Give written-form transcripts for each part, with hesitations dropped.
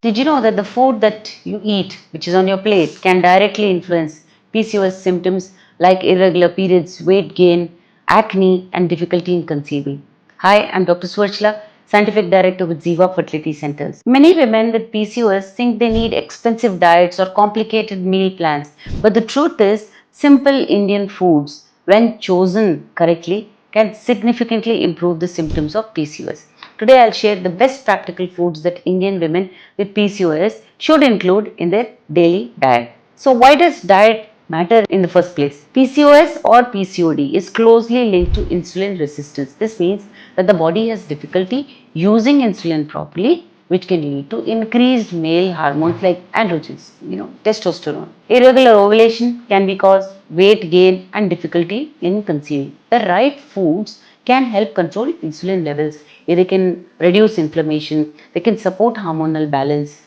Did you know that the food that you eat, which is on your plate, can directly influence PCOS symptoms like irregular periods, weight gain, acne, and difficulty in conceiving? Hi, I'm Dr. Swarchla, Scientific Director with Ziva Fertility Centers. Many women with PCOS think they need expensive diets or complicated meal plans, but the truth is, simple Indian foods, when chosen correctly, can significantly improve the symptoms of PCOS. Today, I'll share the best practical foods that Indian women with PCOS should include in their daily diet. So, why does diet matter in the first place? PCOS or PCOD is closely linked to insulin resistance. This means that the body has difficulty using insulin properly, which can lead to increased male hormones like androgens, testosterone. Irregular ovulation can be caused weight gain and difficulty in conceiving. The right foods can help control insulin levels. They can reduce inflammation. They can support hormonal balance.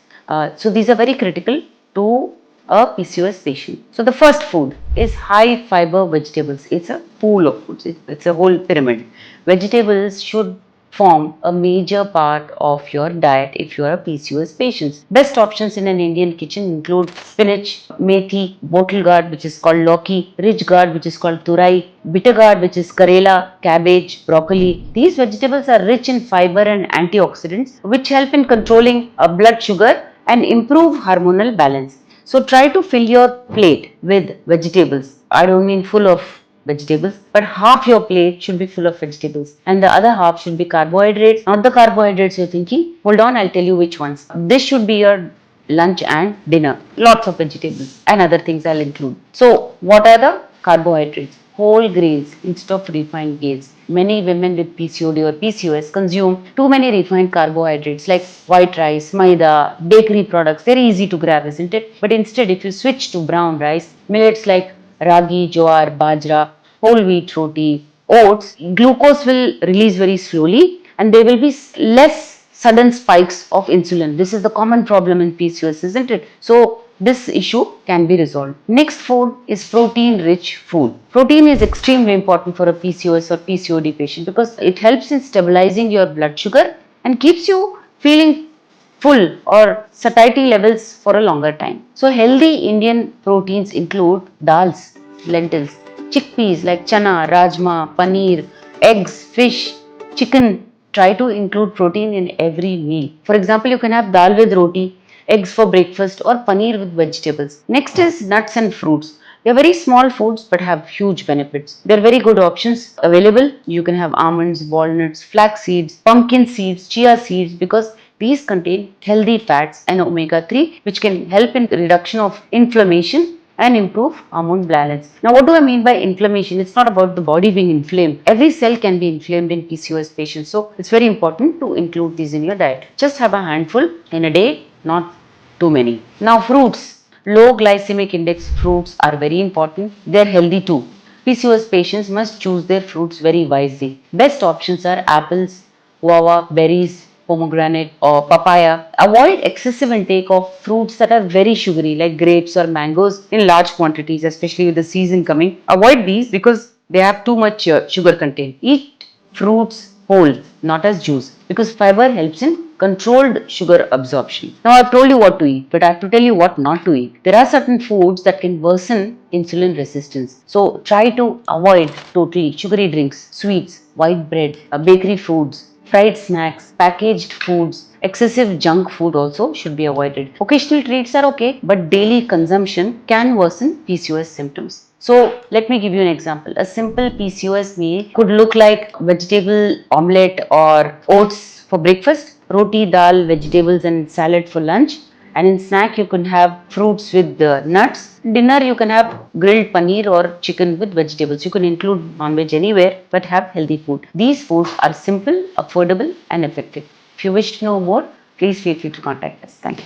So these are very critical to a PCOS patient. So the first food is high fiber vegetables. It's a pool of foods. It's a whole pyramid. Vegetables should form a major part of your diet if you are a PCOS patient. Best options in an Indian kitchen include spinach, methi, bottle gourd, which is called loki, ridge gourd, which is called turai, bitter gourd, which is karela, cabbage, broccoli. These vegetables are rich in fiber and antioxidants, which help in controlling blood sugar and improve hormonal balance. So try to fill your plate with vegetables. I don't mean full of vegetables, but half your plate should be full of vegetables and the other half should be carbohydrates. Not the carbohydrates you're thinking. Hold on, I'll tell you which ones. This should be your lunch and dinner. Lots of vegetables and other things I'll include. So, what are the carbohydrates? Whole grains instead of refined grains. Many women with PCOD or PCOS consume too many refined carbohydrates like white rice, maida, bakery products. Very easy to grab, isn't it? But instead, if you switch to brown rice, millets like ragi, jowar, bajra, whole wheat roti, oats, glucose will release very slowly and there will be less sudden spikes of insulin. This is the common problem in PCOS, isn't it? So, this issue can be resolved. Next food is protein rich food. Protein is extremely important for a PCOS or PCOD patient because it helps in stabilizing your blood sugar and keeps you feeling full or satiety levels for a longer time. So healthy Indian proteins include dals, lentils, chickpeas like chana, rajma, paneer, eggs, fish, chicken. Try to include protein in every meal. For example, you can have dal with roti, eggs for breakfast or paneer with vegetables. Next is nuts and fruits. They are very small foods but have huge benefits. They are very good options available. You can have almonds, walnuts, flax seeds, pumpkin seeds, chia seeds because these contain healthy fats and omega 3 which can help in reduction of inflammation and improve hormone balance. Now, what do I mean by inflammation? It's not about the body being inflamed. Every cell can be inflamed in PCOS patients. So, it's very important to include these in your diet. Just have a handful in a day, not too many. Now, fruits. Low glycemic index fruits are very important. They're healthy too. PCOS patients must choose their fruits very wisely. Best options are apples, guava, berries, pomegranate, or papaya. Avoid excessive intake of fruits that are very sugary, like grapes or mangoes, in large quantities, especially with the season coming. Avoid these because they have too much sugar content. Eat fruits whole, not as juice, because fiber helps in controlled sugar absorption. Now, I've told you what to eat, but I have to tell you what not to eat. There are certain foods that can worsen insulin resistance. So, try to avoid totally sugary drinks, sweets, white bread, bakery foods, fried snacks, packaged foods, excessive junk food also should be avoided. Occasional treats are okay, but daily consumption can worsen PCOS symptoms. So, let me give you an example. A simple PCOS meal could look like vegetable omelette or oats for breakfast, roti, dal, vegetables, and salad for lunch. And in snack, you can have fruits with nuts. Dinner, you can have grilled paneer or chicken with vegetables. You can include non-veg anywhere, but have healthy food. These foods are simple, affordable, and effective. If you wish to know more, please feel free to contact us. Thank you.